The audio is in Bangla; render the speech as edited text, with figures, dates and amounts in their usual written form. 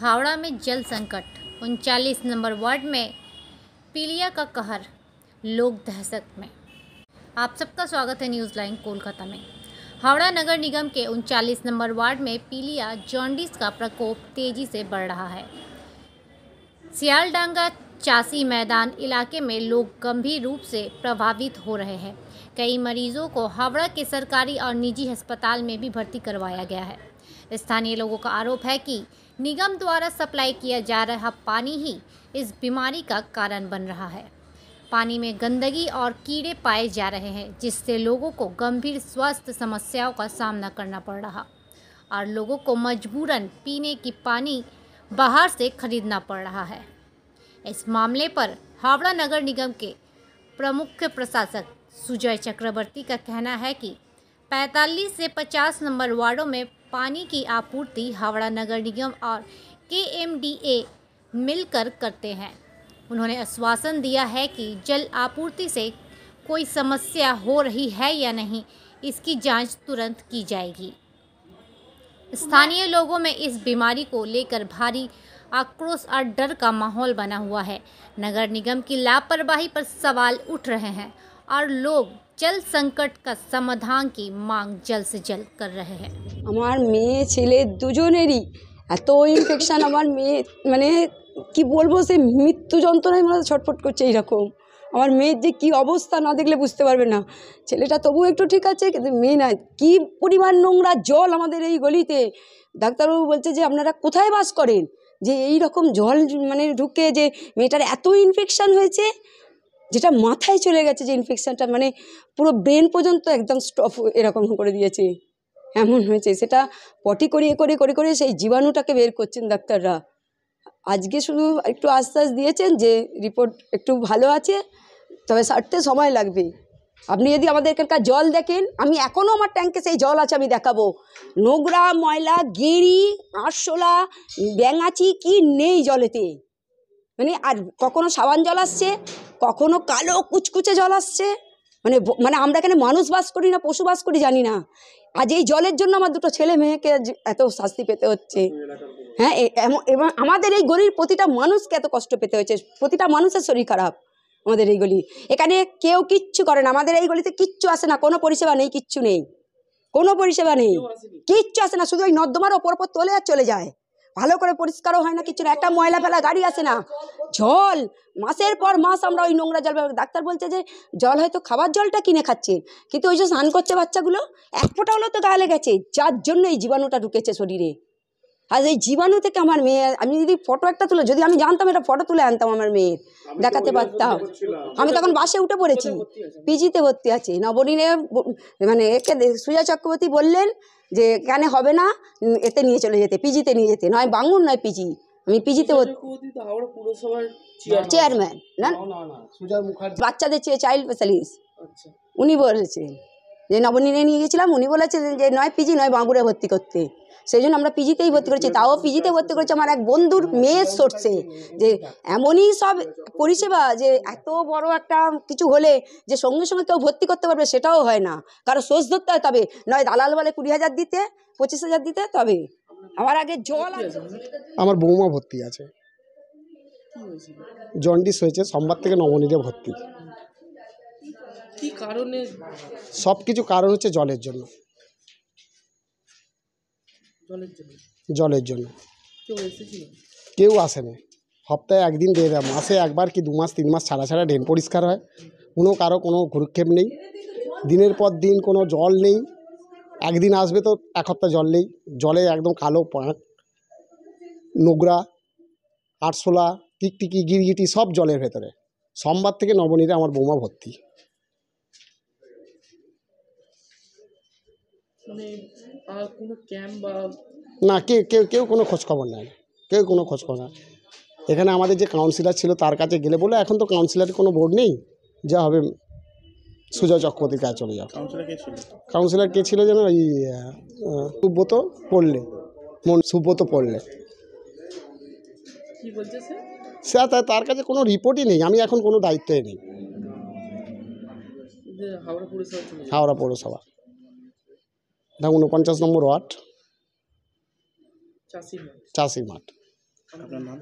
हावड़ा में जल संकट, 39 नंबर वार्ड में पीलिया का कहर, लोग दहशत में। आप सबका स्वागत है न्यूज़ लाइन कोलकाता में। हावड़ा नगर निगम के 39 नंबर वार्ड में पीलिया जॉन्डिस का प्रकोप तेजी से बढ़ रहा है। सियालडांगा चासी मैदान इलाके में लोग गंभीर रूप से प्रभावित हो रहे हैं। कई मरीजों को हावड़ा के सरकारी और निजी अस्पताल में भी भर्ती करवाया गया है। स्थानीय लोगों का आरोप है कि निगम द्वारा सप्लाई किया जा रहा पानी ही इस बीमारी का कारण बन रहा है। पानी में गंदगी और कीड़े पाए जा रहे हैं, जिससे लोगों को गंभीर स्वास्थ्य समस्याओं का सामना करना पड़ रहा और लोगों को मजबूरन पीने की पानी बाहर से खरीदना पड़ रहा है। इस मामले पर हावड़ा नगर निगम के प्रमुख प्रशासक सुजय चक्रवर्ती का कहना है कि 45 से 50 नंबर वार्डों में पानी की आपूर्ति हावड़ा नगर निगम और KMDA मिलकर करते हैं। उन्होंने आश्वासन दिया है कि जल आपूर्ति से कोई समस्या हो रही है या नहीं, इसकी जांच तुरंत की जाएगी। स्थानीय लोगों में इस बीमारी को लेकर भारी आक्रोश और डर का माहौल बना हुआ है। नगर निगम की लापरवाही पर सवाल उठ रहे हैं और लोग जल संकट का समाधान की मांग जल्द से जल्द कर रहे हैं। আমার মেয়ে ছেলে দুজনেরই এত ইনফেকশন, আমার মেয়ে মানে কি বলবো, সে মৃত্যু যন্ত্রণায় মানে ছটফট করছে। এইরকম আমার মেয়ের যে কি অবস্থা না দেখলে বুঝতে পারবে না। ছেলেটা তবু একটু ঠিক আছে, কিন্তু মেয়ে না, কি পরিমাণ নোংরা জল আমাদের এই গলিতে। ডাক্তারবাবু বলছে যে আপনারা কোথায় বাস করেন, যে এই রকম জল মানে ঢুকে যে মেয়েটার এত ইনফেকশন হয়েছে, যেটা মাথায় চলে গেছে, যে ইনফেকশনটা মানে পুরো ব্রেন পর্যন্ত একদম স্টপ এরকম করে দিয়েছে। এমন হয়েছে, সেটা পটি করিয়ে করে করে করে সেই জীবাণুটাকে বের করছেন ডাক্তাররা। আজকে শুধু একটু আশ্বাস দিয়েছেন যে রিপোর্ট একটু ভালো আছে, তবে সারতে সময় লাগবে। আপনি যদি আমাদের এখানকার জল দেখেন, আমি এখনও আমার ট্যাঙ্কে সেই জল আছে, আমি দেখাবো। নোংরা ময়লা গেঁড়ি আরশোলা ব্যাঙাচি কি নেই জলেতে, মানে আর কখনো সাবান জল আসছে, কখনো কালো কুচকুচে জল আসছে। মানে মানে আমরা এখানে মানুষ বাস করি না পশু বাস করি জানি না। আজ এই জলের জন্য আমার দুটো ছেলে মেয়েকে এত শাস্তি পেতে হচ্ছে। হ্যাঁ, এবং আমাদের এই গলির প্রতিটা মানুষকে এত কষ্ট পেতে হয়েছে। প্রতিটা মানুষের শরীর খারাপ আমাদের এই গলি। এখানে কেউ কিচ্ছু করে না, আমাদের এই গলিতে কিচ্ছু আসে না, কোনো পরিষেবা নেই, কিচ্ছু নেই, কোনো পরিষেবা নেই, কিচ্ছু আসে না। শুধু ওই নর্দমার ওপর তোলে আর চলে যায়, ভালো করে পরিষ্কারও হয় না, কিছু না। একটা ময়লা ফেলা গাড়ি আসে না। জল মাসের পর মাস আমরা ওই নোংরা জল, ডাক্তার বলছে যে জল হয়তো খাবার জলটা কিনে খাচ্ছে, কিন্তু ওই যে স্নান করছে বাচ্চাগুলো, এক ফোঁটা হলেও তো গায়ে লেগেছে, যার জন্য এই জীবাণুটা ঢুকেছে শরীরে। আর এই জীবাণু থেকে আমার মেয়ে, আমি যদি ফটো একটা তুলে, যদি আমি জানতাম এটা ফটো তুলে আনতাম, আমার মেয়ের দেখাতে পারতাম। আমি তখন বাসে উঠে পড়েছি, পিজিতে ভর্তি আছে। নবনীনে মানে একে সুজয় চক্রবর্তী বললেন যে এখানে হবে না, এতে নিয়ে চলে যেতে, পিজিতে নিয়ে যেতে, নয় বাঙুর নয় পিজি। আমি পিজিতে চেয়ারম্যান না, বাচ্চাদের চাইল্ড স্পেশালিস্ট, উনি বলেছেন যে নবনীনে নিয়ে গেছিলাম, উনি বলেছেন যে নয় পিজি নয় বাঙুরে ভর্তি করতে। সেই জন্য আমরা পিজিতেই ভর্তি করেছি, তাও পিজিতে ভর্তি করেছি আমার এক বন্ধুর মেয়ের সোর্সে। যে এমনই সব পরিষেবা, যে এত বড় একটা কিছু হলে যে সঙ্গে সঙ্গে কেউ ভর্তি করতে পারবে সেটাও হয় না, কারো সোর্স ধরতে হয়, তবে নয় দালাল বলে 20,000 দিতে, 25,000 দিতে, তবে আমার আগে জল আছে। আমার বৌমা ভর্তি আছে, জন্ডিস হয়েছে, সোমবার থেকে নবনীতে ভর্তি। কি কারণে? সব কিছু কারণ হচ্ছে জলের জন্য। জলের জন্য কেউ আসে না, সপ্তাহে একদিন দিয়ে দেয়, মাসে একবার কি 2 মাস 3 মাস ছাড়া ছাড়া ড্রেন পরিষ্কার হয়, কারো কোনো ভ্রুক্ষেপ নেই, দিনের পর দিন কোনো জল নেই। একদিন আসবে তো এক সপ্তাহ জল নেই, জলে একদম কালো পাঁক, নোংরা আরশোলা টিকটিকি গিরগিটি সব জলের ভেতরে। সোমবার থেকে নবনীতে আমার বৌমা ভর্তি। না, কেউ কোনো খোঁজখবর নেয় না, কেউ কোনো খোঁজখবর নেয়। এখানে আমাদের যে কাউন্সিলর ছিল তার কাছে গেলে বলে এখন তো কাউন্সিলরের কোনো বোর্ড নেই, যা হবে সুজয় চক্রবর্তীর কাছে চলে যাও। কাউন্সিলর কে ছিল যেন, ওই সুব্রত পড়লে সে, তার কাছে কোনো রিপোর্টই নেই। আমি এখন কোনো দায়িত্বই নেই। হাওড়া পৌরসভা 49 নম্বর ওয়ার্ড, চাষি মাঠ। আপনার নাম?